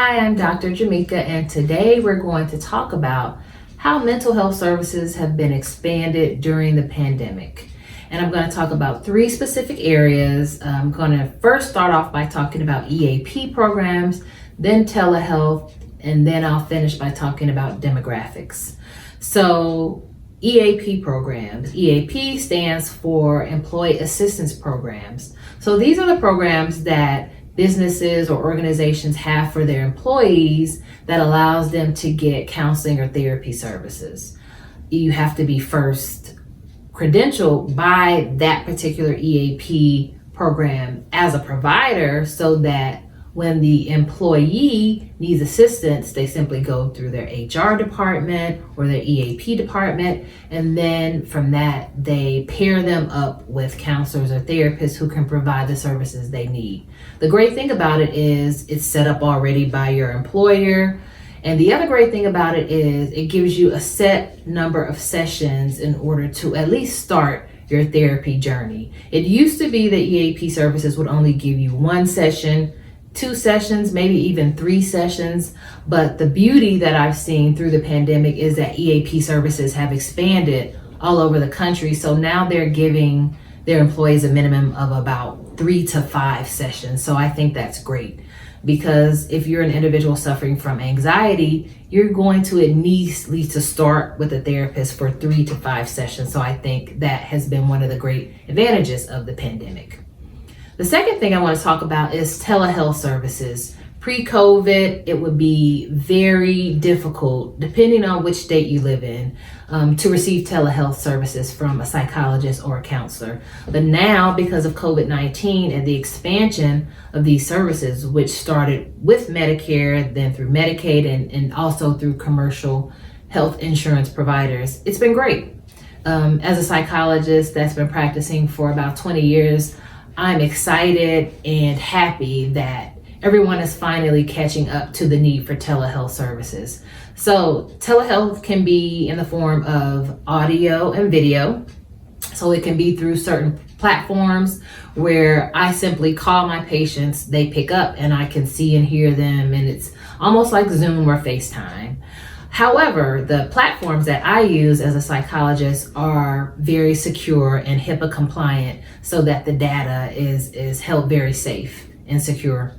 Hi, I'm Dr. Jameca, and today we're going to talk about how mental health services have been expanded during the pandemic. And I'm going to talk about three specific areas. I'm going to first start off by talking about EAP programs, then telehealth, and then I'll finish by talking about demographics. So EAP programs. EAP stands for Employee Assistance Programs. So these are the programs that businesses or organizations have for their employees that allows them to get counseling or therapy services. You have to be first credentialed by that particular EAP program as a provider so that when the employee needs assistance, they simply go through their HR department or their EAP department, and then from that, they pair them up with counselors or therapists who can provide the services they need. The great thing about it is it's set up already by your employer, and the other great thing about it is it gives you a set number of sessions in order to at least start your therapy journey. It used to be that EAP services would only give you one session, 2 sessions, maybe even 3 sessions. But the beauty that I've seen through the pandemic is that EAP services have expanded all over the country. So now they're giving their employees a minimum of about 3 to 5 sessions. So I think that's great, because if you're an individual suffering from anxiety, you're going to at least need to start with a therapist for 3 to 5 sessions. So I think that has been one of the great advantages of the pandemic. The second thing I want to talk about is telehealth services. Pre-COVID, it would be very difficult, depending on which state you live in, to receive telehealth services from a psychologist or a counselor. But now, because of COVID-19 and the expansion of these services, which started with Medicare, then through Medicaid, and also through commercial health insurance providers, it's been great. As a psychologist that's been practicing for about 20 years, I'm excited and happy that everyone is finally catching up to the need for telehealth services. So telehealth can be in the form of audio and video. So it can be through certain platforms where I simply call my patients, they pick up, and I can see and hear them, and it's almost like Zoom or FaceTime. However, the platforms that I use as a psychologist are very secure and HIPAA compliant so that the data is held very safe and secure.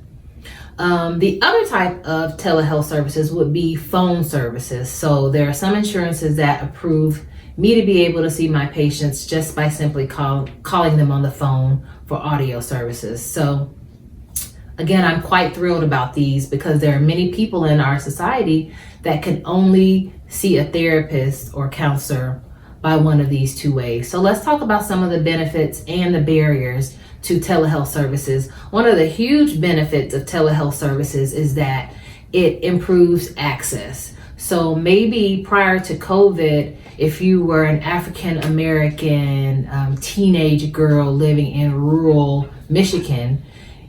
The other type of telehealth services would be phone services. So there are some insurances that approve me to be able to see my patients just by simply calling them on the phone for audio services. So again, I'm quite thrilled about these because there are many people in our society that can only see a therapist or counselor by one of these 2 ways. So let's talk about some of the benefits and the barriers to telehealth services. One of the huge benefits of telehealth services is that it improves access. So maybe prior to COVID, if you were an African American teenage girl living in rural Michigan,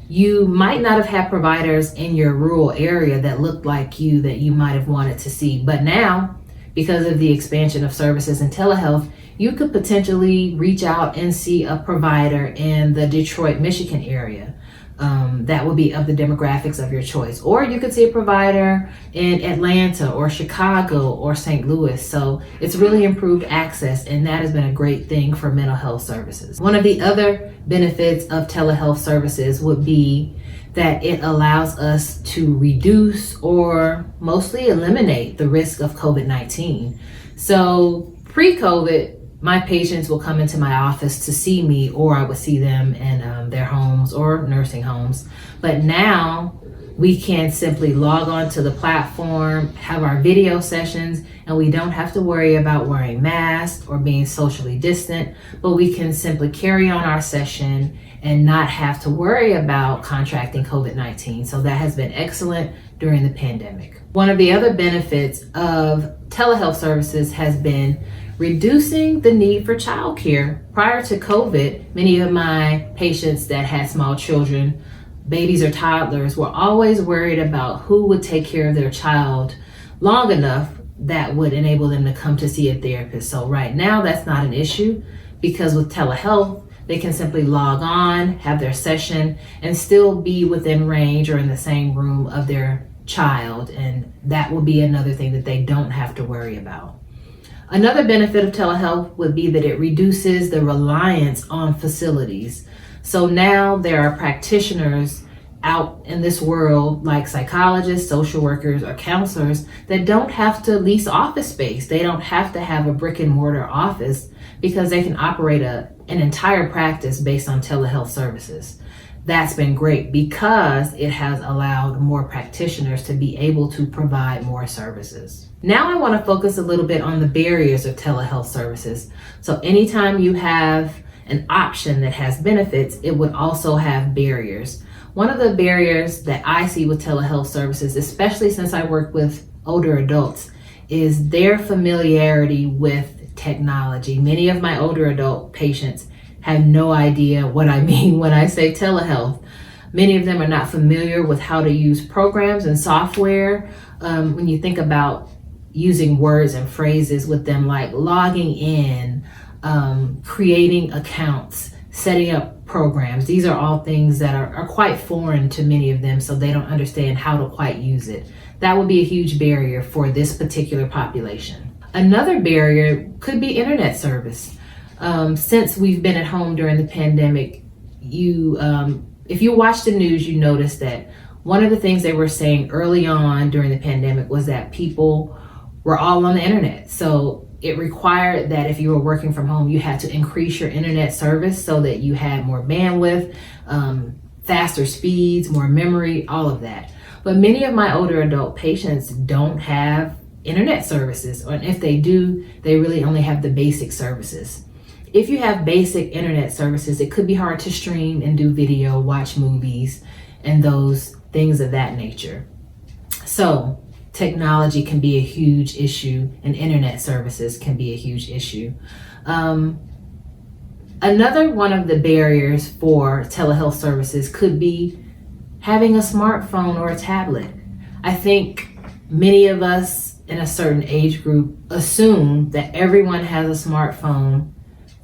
you might not have had providers in your rural area that looked like you that you might have wanted to see. But now, because of the expansion of services in telehealth, you could potentially reach out and see a provider in the Detroit, Michigan area. That would be of the demographics of your choice. Or you could see a provider in Atlanta or Chicago or St. Louis. So it's really improved access, and that has been a great thing for mental health services. One of the other benefits of telehealth services would be that it allows us to reduce or mostly eliminate the risk of COVID-19. So pre-COVID, my patients will come into my office to see me, or I would see them in their homes or nursing homes. But now we can simply log on to the platform, have our video sessions, and we don't have to worry about wearing masks or being socially distant, but we can simply carry on our session and not have to worry about contracting COVID-19. So that has been excellent during the pandemic. One of the other benefits of telehealth services has been reducing the need for childcare. Prior to COVID, many of my patients that had small children, babies or toddlers, were always worried about who would take care of their child long enough that would enable them to come to see a therapist. So right now, that's not an issue, because with telehealth, they can simply log on, have their session, and still be within range or in the same room of their child, and that will be another thing that they don't have to worry about. Another benefit of telehealth would be that it reduces the reliance on facilities. So now there are practitioners out in this world, like psychologists, social workers, or counselors, that don't have to lease office space. They don't have to have a brick and mortar office because they can operate an entire practice based on telehealth services. That's been great because it has allowed more practitioners to be able to provide more services. Now I want to focus a little bit on the barriers of telehealth services. So anytime you have an option that has benefits, it would also have barriers. One of the barriers that I see with telehealth services, especially since I work with older adults, is their familiarity with technology. Many of my older adult patients have no idea what I mean when I say telehealth. Many of them are not familiar with how to use programs and software. When you think about using words and phrases with them, like logging in, creating accounts, setting up programs, these are all things that are quite foreign to many of them, so they don't understand how to quite use it. That would be a huge barrier for this particular population. Another barrier could be internet service. Since we've been at home during the pandemic, if you watch the news, you notice that one of the things they were saying early on during the pandemic was that people were all on the internet. So it required that if you were working from home, you had to increase your internet service so that you had more bandwidth, faster speeds, more memory, all of that. But many of my older adult patients don't have internet services, or if they do, they really only have the basic services. If you have basic internet services, it could be hard to stream and do video, watch movies, and those things of that nature. So technology can be a huge issue, and internet services can be a huge issue. Another one of the barriers for telehealth services could be having a smartphone or a tablet. I think many of us in a certain age group assume that everyone has a smartphone,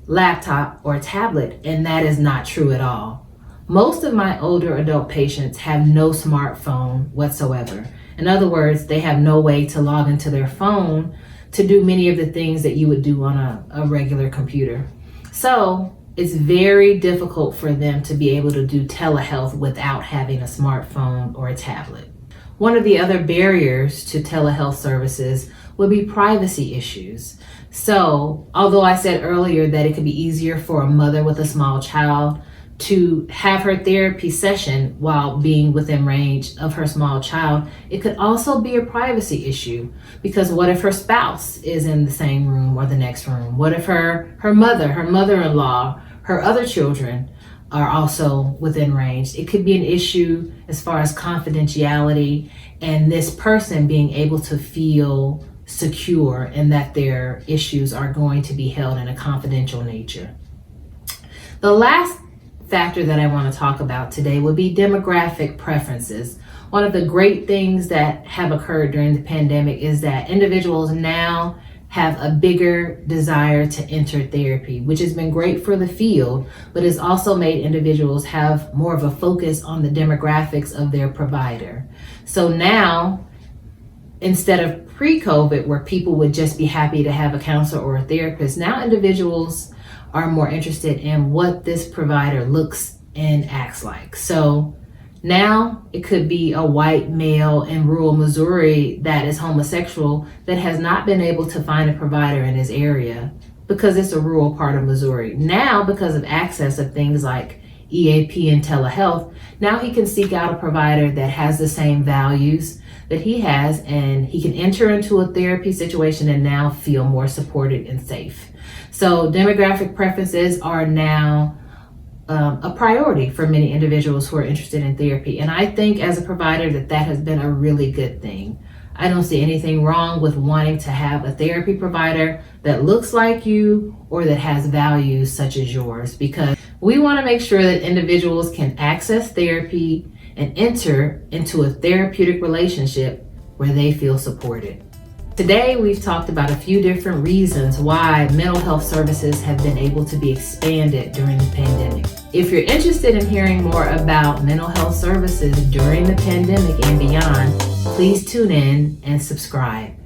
laptop, or tablet, and that is not true at all. Most of my older adult patients have no smartphone whatsoever. In other words, they have no way to log into their phone to do many of the things that you would do on a regular computer. So it's very difficult for them to be able to do telehealth without having a smartphone or a tablet. One of the other barriers to telehealth services would be privacy issues. So, although I said earlier that it could be easier for a mother with a small child to have her therapy session while being within range of her small child, it could also be a privacy issue, because what if her spouse is in the same room or the next room? What if her mother-in-law, her other children are also within range? It could be an issue as far as confidentiality and this person being able to feel secure and that their issues are going to be held in a confidential nature. The last factor that I want to talk about today would be demographic preferences. One of the great things that have occurred during the pandemic is that individuals now have a bigger desire to enter therapy, which has been great for the field, but has also made individuals have more of a focus on the demographics of their provider. So now, instead of pre-COVID, where people would just be happy to have a counselor or a therapist, now individuals are more interested in what this provider looks and acts like. So now it could be a white male in rural Missouri that is homosexual that has not been able to find a provider in his area because it's a rural part of Missouri. Now, because of access of things like EAP and telehealth, now he can seek out a provider that has the same values that he has, and he can enter into a therapy situation and now feel more supported and safe. So demographic preferences are now a priority for many individuals who are interested in therapy. And I think as a provider that has been a really good thing. I don't see anything wrong with wanting to have a therapy provider that looks like you or that has values such as yours, because we want to make sure that individuals can access therapy and enter into a therapeutic relationship where they feel supported. Today, we've talked about a few different reasons why mental health services have been able to be expanded during the pandemic. If you're interested in hearing more about mental health services during the pandemic and beyond, Please tune in and subscribe.